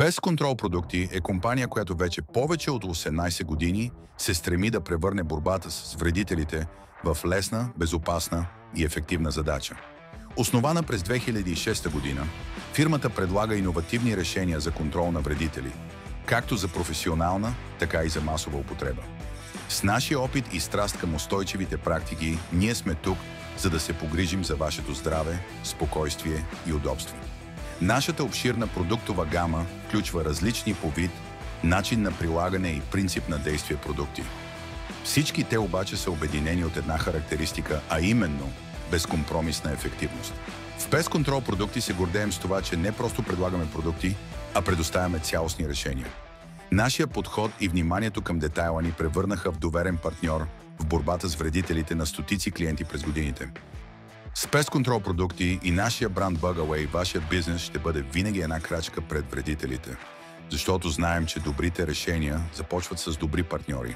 Pest Control Продукти е компания, която вече повече от 18 години се стреми да превърне борбата с вредителите в лесна, безопасна и ефективна задача. Основана през 2006 година, фирмата предлага иновативни решения за контрол на вредители, както за професионална, така и за масова употреба. С нашия опит и страст към устойчивите практики, ние сме тук, за да се погрижим за вашето здраве, спокойствие и удобство. Нашата обширна продуктова гама включва различни по вид, начин на прилагане и принцип на действие продукти. Всички те обаче са обединени от една характеристика, а именно безкомпромисна ефективност. В Pest Control Продукти се гордеем с това, че не просто предлагаме продукти, а предоставяме цялостни решения. Нашия подход и вниманието към детайла ни превърнаха в доверен партньор в борбата с вредителите на стотици клиенти през годините. С Pest Control Продукти и нашия бранд Bugaway, вашият бизнес ще бъде винаги една крачка пред вредителите, защото знаем, че добрите решения започват с добри партньори.